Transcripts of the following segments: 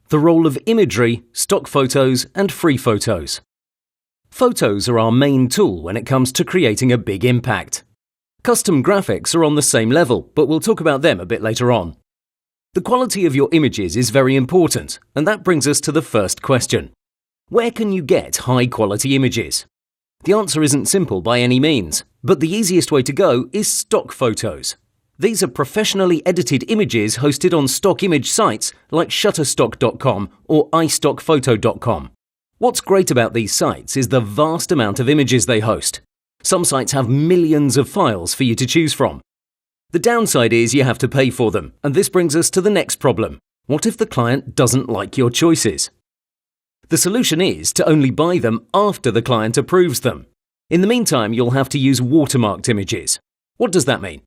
the role of imagery, stock photos, and free photos. Photos are our main tool when it comes to creating a big impact. Custom graphics are on the same level, but we'll talk about them a bit later on. The quality of your images is very important, and that brings us to the first question. Where can you get high-quality images? The answer isn't simple by any means, but the easiest way to go is stock photos. These are professionally edited images hosted on stock image sites like shutterstock.com or istockphoto.com. What's great about these sites is the vast amount of images they host. Some sites have millions of files for you to choose from. The downside is you have to pay for them, and this brings us to the next problem. What if the client doesn't like your choices? The solution is to only buy them after the client approves them. In the meantime, you'll have to use watermarked images. What does that mean?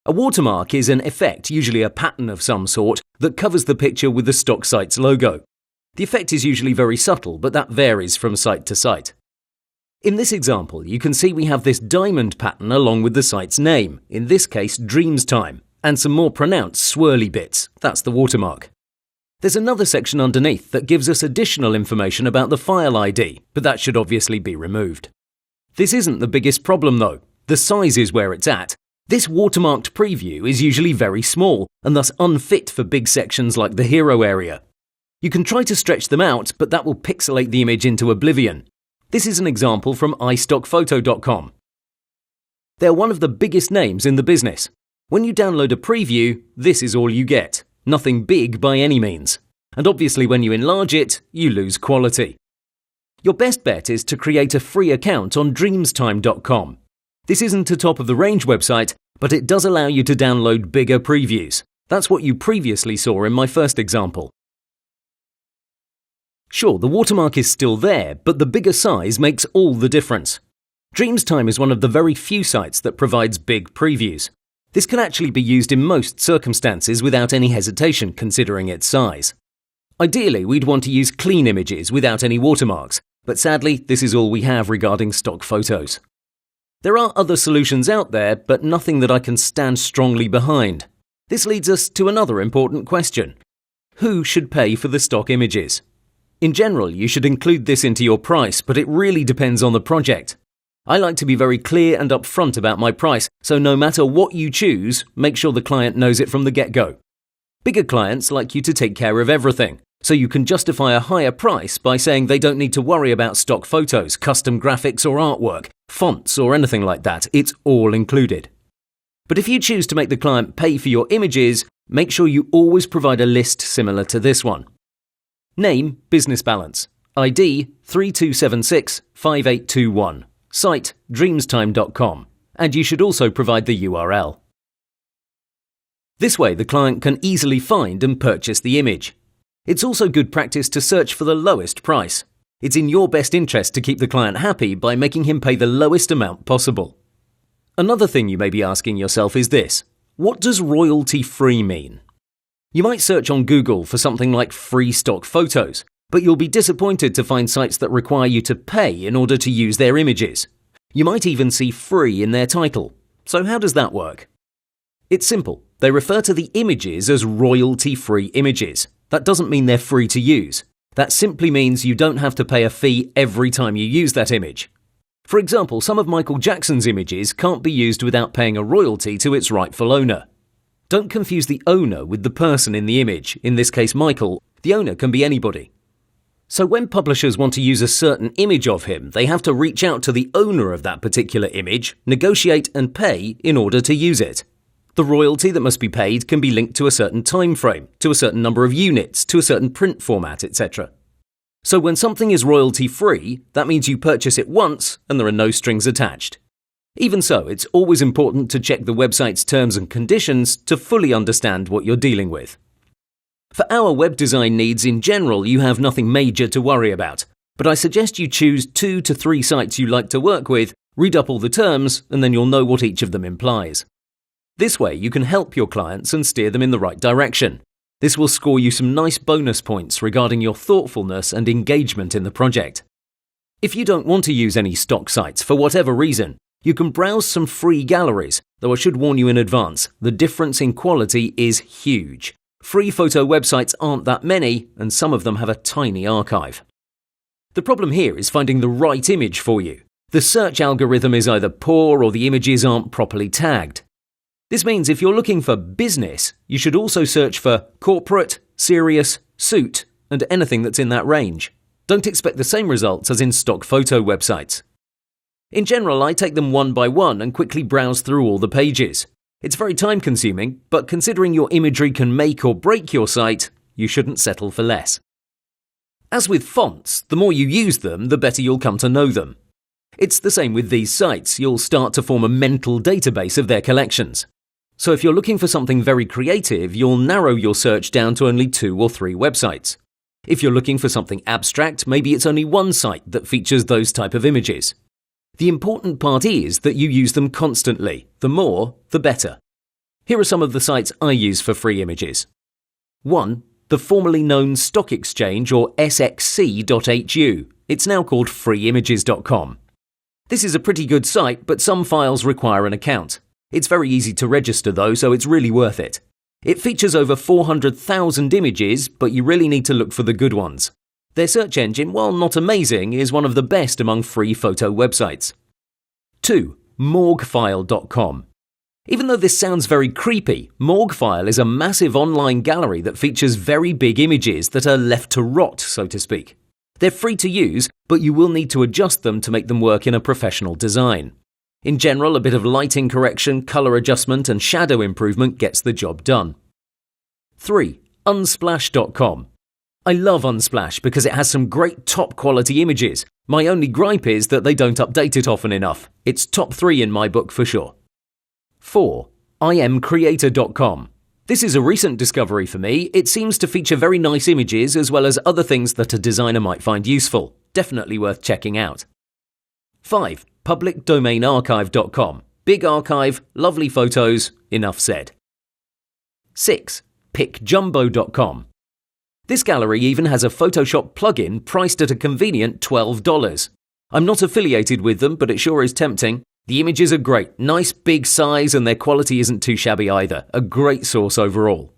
A watermark is an effect, usually a pattern of some sort, that covers the picture with the stock site's logo. The effect is usually very subtle, but that varies from site to site. In this example, you can see we have this diamond pattern along with the site's name, in this case Dreams Time, and some more pronounced swirly bits, that's the watermark. There's another section underneath that gives us additional information about the file ID, but that should obviously be removed. This isn't the biggest problem though, the size is where it's at. This watermarked preview is usually very small and thus unfit for big sections like the hero area. You can try to stretch them out, but that will pixelate the image into oblivion. This is an example from istockphoto.com. They're one of the biggest names in the business. When you download a preview, this is all you get. Nothing big by any means. And obviously when you enlarge it, you lose quality. Your best bet is to create a free account on dreamstime.com. This isn't a top-of-the-range website, but it does allow you to download bigger previews. That's what you previously saw in my first example. Sure, the watermark is still there, but the bigger size makes all the difference. Dreamstime is one of the very few sites that provides big previews. This can actually be used in most circumstances without any hesitation considering its size. Ideally, we'd want to use clean images without any watermarks, but sadly, this is all we have regarding stock photos. There are other solutions out there, but nothing that I can stand strongly behind. This leads us to another important question. Who should pay for the stock images? In general, you should include this into your price, but it really depends on the project. I like to be very clear and upfront about my price, so no matter what you choose, make sure the client knows it from the get-go. Bigger clients like you to take care of everything, so you can justify a higher price by saying they don't need to worry about stock photos, custom graphics or artwork, fonts or anything like that. It's all included. But if you choose to make the client pay for your images, make sure you always provide a list similar to this one. Name, business balance. ID, 32765821. Site, dreamstime.com. And you should also provide the URL. This way the client can easily find and purchase the image. It's also good practice to search for the lowest price. It's in your best interest to keep the client happy by making him pay the lowest amount possible. Another thing you may be asking yourself is this: what does royalty-free mean? You might search on Google for something like free stock photos, but you'll be disappointed to find sites that require you to pay in order to use their images. You might even see free in their title. So how does that work? It's simple. They refer to the images as royalty-free images. That doesn't mean they're free to use. That simply means you don't have to pay a fee every time you use that image. For example, some of Michael Jackson's images can't be used without paying a royalty to its rightful owner. Don't confuse the owner with the person in the image, in this case Michael. The owner can be anybody. So when publishers want to use a certain image of him, they have to reach out to the owner of that particular image, negotiate and pay in order to use it. The royalty that must be paid can be linked to a certain time frame, to a certain number of units, to a certain print format, etc. So when something is royalty-free, that means you purchase it once and there are no strings attached. Even so, it's always important to check the website's terms and conditions to fully understand what you're dealing with. For our web design needs in general, you have nothing major to worry about, but I suggest you choose 2 to 3 sites you like to work with, read up all the terms, and then you'll know what each of them implies. This way you can help your clients and steer them in the right direction. This will score you some nice bonus points regarding your thoughtfulness and engagement in the project. If you don't want to use any stock sites for whatever reason, you can browse some free galleries, though I should warn you in advance, the difference in quality is huge. Free photo websites aren't that many, and some of them have a tiny archive. The problem here is finding the right image for you. The search algorithm is either poor or the images aren't properly tagged. This means if you're looking for business, you should also search for corporate, serious, suit, and anything that's in that range. Don't expect the same results as in stock photo websites. In general, I take them one by one and quickly browse through all the pages. It's very time-consuming, but considering your imagery can make or break your site, you shouldn't settle for less. As with fonts, the more you use them, the better you'll come to know them. It's the same with these sites. You'll start to form a mental database of their collections. So if you're looking for something very creative, you'll narrow your search down to only 2 or 3 websites. If you're looking for something abstract, maybe it's only one site that features those type of images. The important part is that you use them constantly. The more, the better. Here are some of the sites I use for free images. 1. The formerly known Stock Exchange, or sxc.hu. It's now called freeimages.com. This is a pretty good site, but some files require an account. It's very easy to register though, so it's really worth it. It features over 400,000 images, but you really need to look for the good ones. Their search engine, while not amazing, is one of the best among free photo websites. 2. Morguefile.com. Even though this sounds very creepy, Morguefile is a massive online gallery that features very big images that are left to rot, so to speak. They're free to use, but you will need to adjust them to make them work in a professional design. In general, a bit of lighting correction, color adjustment, and shadow improvement gets the job done. 3. Unsplash.com. I love Unsplash because it has some great top-quality images. My only gripe is that they don't update it often enough. It's top 3 in my book for sure. 4. imcreator.com. This is a recent discovery for me. It seems to feature very nice images as well as other things that a designer might find useful. Definitely worth checking out. 5. publicdomainarchive.com. Big archive, lovely photos, enough said. 6. picjumbo.com. This gallery even has a Photoshop plugin priced at a convenient $12. I'm not affiliated with them, but it sure is tempting. The images are great, nice big size, and their quality isn't too shabby either. A great source overall.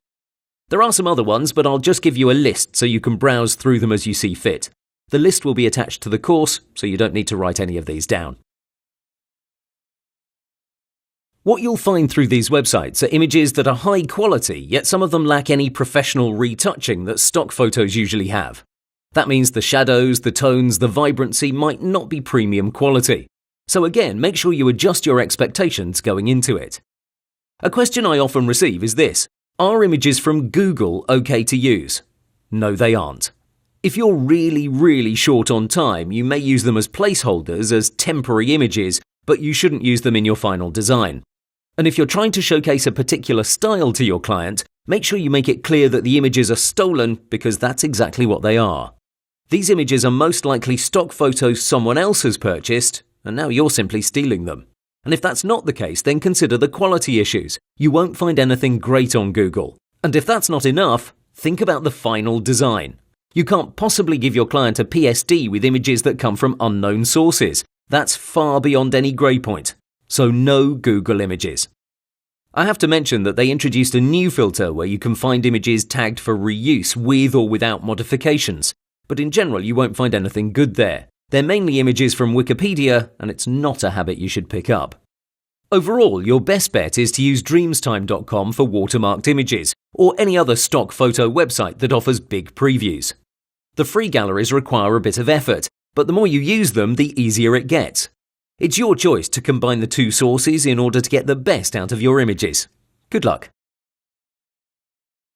There are some other ones, but I'll just give you a list so you can browse through them as you see fit. The list will be attached to the course, so you don't need to write any of these down. What you'll find through these websites are images that are high quality, yet some of them lack any professional retouching that stock photos usually have. That means the shadows, the tones, the vibrancy might not be premium quality. So again, make sure you adjust your expectations going into it. A question I often receive is this: are images from Google okay to use? No, they aren't. If you're really short on time, you may use them as placeholders, as temporary images, but you shouldn't use them in your final design. And if you're trying to showcase a particular style to your client, make sure you make it clear that the images are stolen, because that's exactly what they are. These images are most likely stock photos someone else has purchased, and now you're simply stealing them. And if that's not the case, then consider the quality issues. You won't find anything great on Google. And if that's not enough, think about the final design. You can't possibly give your client a PSD with images that come from unknown sources. That's far beyond any grey point. So no Google images. I have to mention that they introduced a new filter where you can find images tagged for reuse with or without modifications. But in general, you won't find anything good there. They're mainly images from Wikipedia, and it's not a habit you should pick up. Overall, your best bet is to use dreamstime.com for watermarked images, or any other stock photo website that offers big previews. The free galleries require a bit of effort, but the more you use them, the easier it gets. It's your choice to combine the two sources in order to get the best out of your images. Good luck.